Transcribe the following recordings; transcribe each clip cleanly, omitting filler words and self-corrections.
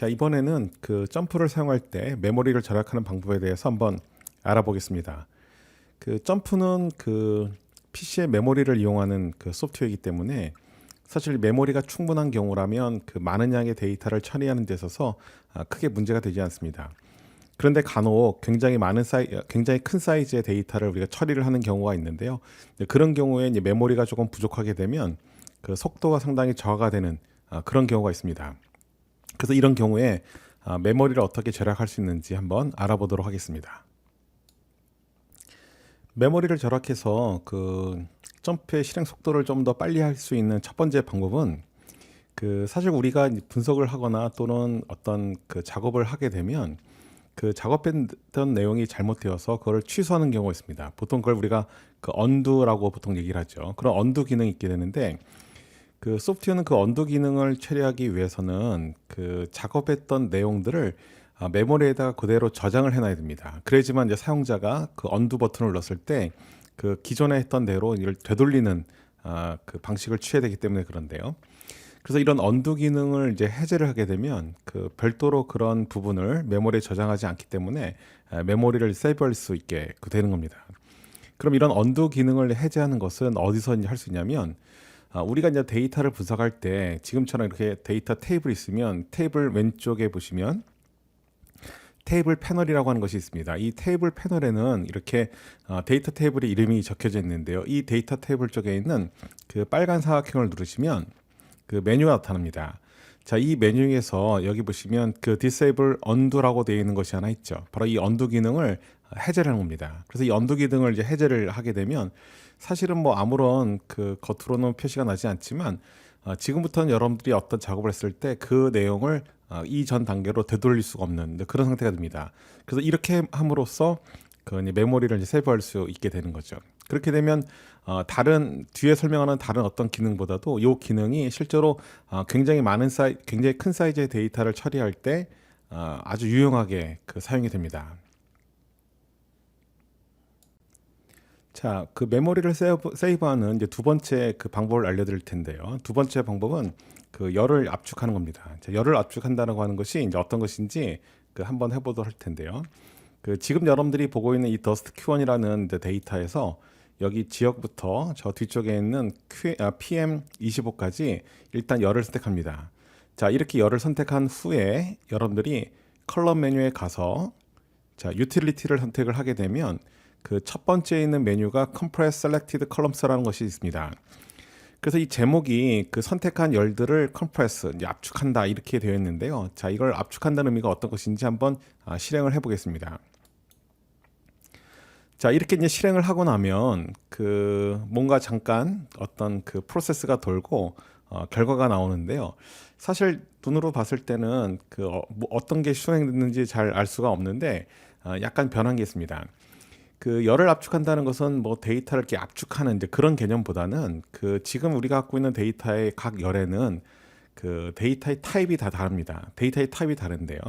자, 이번에는 그 점프를 사용할 때 메모리를 절약하는 방법에 대해서 한번 알아보겠습니다. 그 점프는 그 PC의 메모리를 이용하는 그 소프트웨어이기 때문에 사실 메모리가 충분한 경우라면 그 많은 양의 데이터를 처리하는 데 있어서 크게 문제가 되지 않습니다. 그런데 간혹 굉장히 큰 사이즈의 데이터를 우리가 처리를 하는 경우가 있는데요. 그런 경우에 이제 메모리가 조금 부족하게 되면 그 속도가 상당히 저하가 되는 그런 경우가 있습니다. 그래서 이런 경우에 메모리를 어떻게 절약할 수 있는지 한번 알아보도록 하겠습니다. 메모리를 절약해서 그 점프의 실행 속도를 좀 더 빨리 할 수 있는 첫 번째 방법은 그 사실 우리가 분석을 하거나 또는 어떤 그 작업을 하게 되면 그 작업했던 내용이 잘못되어서 그걸 취소하는 경우가 있습니다. 보통 그걸 우리가 그 언두라고 보통 얘기를 하죠. 그런 언두 기능이 있게 되는데 그 소프트웨어는 그 언두 기능을 처리하기 위해서는 그 작업했던 내용들을 메모리에다가 그대로 저장을 해놔야 됩니다. 그래야지만 이제 사용자가 그 언두 버튼을 눌렀을 때 그 기존에 했던 대로 이걸 되돌리는 그 방식을 취해야 되기 때문에 그런데요. 그래서 이런 언두 기능을 이제 해제를 하게 되면 그 별도로 그런 부분을 메모리에 저장하지 않기 때문에 메모리를 세이브할 수 있게 되는 겁니다. 그럼 이런 언두 기능을 해제하는 것은 어디서 할 수 있냐면 우리가 이제 데이터를 분석할 때 지금처럼 이렇게 데이터 테이블이 있으면 테이블 왼쪽에 보시면 테이블 패널이라고 하는 것이 있습니다. 이 테이블 패널에는 이렇게 데이터 테이블의 이름이 적혀져 있는데요. 이 데이터 테이블 쪽에 있는 그 빨간 사각형을 누르시면 그 메뉴가 나타납니다. 자, 이 메뉴에서 여기 보시면 그 disable undo라고 되어 있는 것이 하나 있죠. 바로 이 undo 기능을 해제를 하는 겁니다. 그래서 이 undo 기능을 이제 해제를 하게 되면 사실은 뭐 아무런 그 겉으로는 표시가 나지 않지만 지금부터는 여러분들이 어떤 작업을 했을 때 그 내용을 이전 단계로 되돌릴 수가 없는 그런 상태가 됩니다. 그래서 이렇게 함으로써 그 메모리를 이제 세이브할 수 있게 되는 거죠. 그렇게 되면 다른 뒤에 설명하는 다른 어떤 기능보다도 이 기능이 실제로 굉장히 큰 사이즈의 데이터를 처리할 때 아주 유용하게 그 사용이 됩니다. 자, 그 메모리를 세이브하는 이제 두 번째 그 방법을 알려드릴 텐데요. 두 번째 방법은 그 열을 압축하는 겁니다. 자, 열을 압축한다고 하는 것이 이제 어떤 것인지 그 한번 해보도록 할 텐데요. 그 지금 여러분들이 보고 있는 이 더스트 Q1이라는 데이터에서 여기 지역부터 저 뒤쪽에 있는 PM25까지 일단 열을 선택합니다. 자, 이렇게 열을 선택한 후에 여러분들이 컬럼 메뉴에 가서 자, 유틸리티를 선택을 하게 되면 그 첫 번째에 있는 메뉴가 Compress Selected Columns라는 것이 있습니다. 그래서 이 제목이 그 선택한 열들을 compress, 이제 압축한다 이렇게 되어 있는데요. 자, 이걸 압축한다는 의미가 어떤 것인지 한번 실행을 해보겠습니다. 자, 이렇게 이제 실행을 하고 나면 그 뭔가 잠깐 어떤 그 프로세스가 돌고 결과가 나오는데요. 사실 눈으로 봤을 때는 그 뭐 어떤 게 실행됐는지 잘 알 수가 없는데 약간 변한 게 있습니다. 그 열을 압축한다는 것은 뭐 데이터를 이렇게 압축하는 이제 그런 개념보다는 그 지금 우리가 갖고 있는 데이터의 각 열에는 그 데이터의 타입이 다 다릅니다. 데이터의 타입이 다른데요.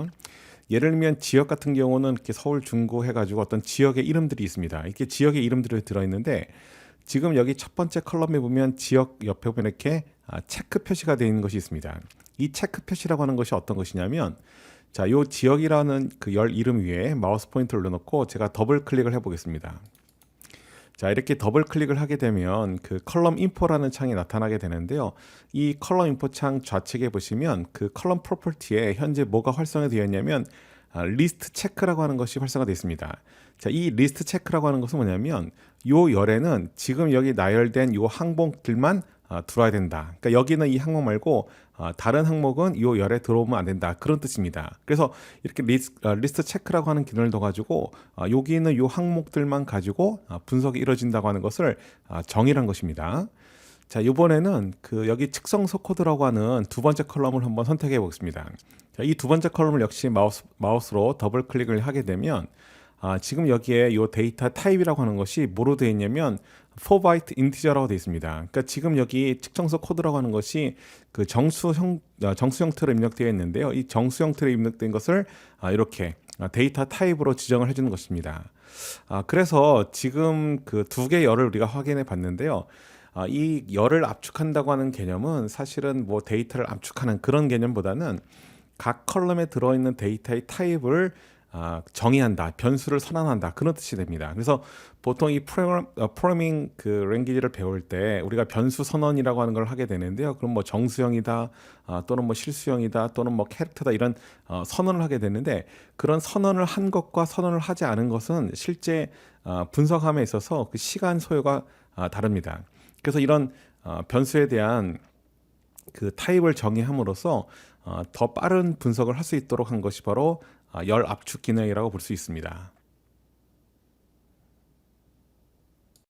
예를 들면 지역 같은 경우는 이렇게 서울 중구 해가지고 어떤 지역의 이름들이 있습니다. 이렇게 지역의 이름들이 들어있는데 지금 여기 첫 번째 컬럼에 보면 지역 옆에 보면 이렇게 체크 표시가 되어 있는 것이 있습니다. 이 체크 표시라고 하는 것이 어떤 것이냐면 자, 요 지역이라는 그 열 이름 위에 마우스 포인터를 올려놓고 제가 더블 클릭을 해보겠습니다. 자, 이렇게 더블 클릭을 하게 되면 그 컬럼 인포라는 창이 나타나게 되는데요. 이 컬럼 인포 창 좌측에 보시면 그 컬럼 프로퍼티에 현재 뭐가 활성화되어 있냐면 리스트 체크라고 하는 것이 활성화되어 있습니다. 자, 이 리스트 체크라고 하는 것은 뭐냐면 요 열에는 지금 여기 나열된 요 항목들만 들어와야 된다. 그러니까 여기는 이 항목 말고 다른 항목은 이 열에 들어오면 안 된다. 그런 뜻입니다. 그래서 이렇게 리스트 체크라고 하는 기능을 둬가지고 여기 있는 이 항목들만 가지고 분석이 이루어진다고 하는 것을 정의한 것입니다. 자, 이번에는 그 여기 측정서 코드라고 하는 두 번째 컬럼을 한번 선택해 보겠습니다. 자, 이 두 번째 컬럼을 역시 마우스로 더블 클릭을 하게 되면 지금 여기에 이 데이터 타입이라고 하는 것이 뭐로 되어 있냐면 4바이트 인티저라고 되어 있습니다. 그러니까 지금 여기 측정서 코드라고 하는 것이 그 정수 형태로 입력되어 있는데요. 이 정수 형태로 입력된 것을 이렇게 데이터 타입으로 지정을 해주는 것입니다. 그래서 지금 그 두 개의 열을 우리가 확인해 봤는데요. 이 열을 압축한다고 하는 개념은 사실은 뭐 데이터를 압축하는 그런 개념보다는 각 컬럼에 들어있는 데이터의 타입을 정의한다, 변수를 선언한다 그런 뜻이 됩니다. 그래서 보통 이 프로그래밍 그 랭귀지를 배울 때 우리가 변수 선언이라고 하는 걸 하게 되는데요. 그럼 뭐 정수형이다, 또는 뭐 실수형이다, 또는 뭐 캐릭터다 이런 선언을 하게 되는데 그런 선언을 한 것과 선언을 하지 않은 것은 실제 분석함에 있어서 그 시간 소요가 다릅니다. 그래서 이런 변수에 대한 그 타입을 정의함으로써 더 빠른 분석을 할 수 있도록 한 것이 바로 열 압축 기능이라고 볼 수 있습니다.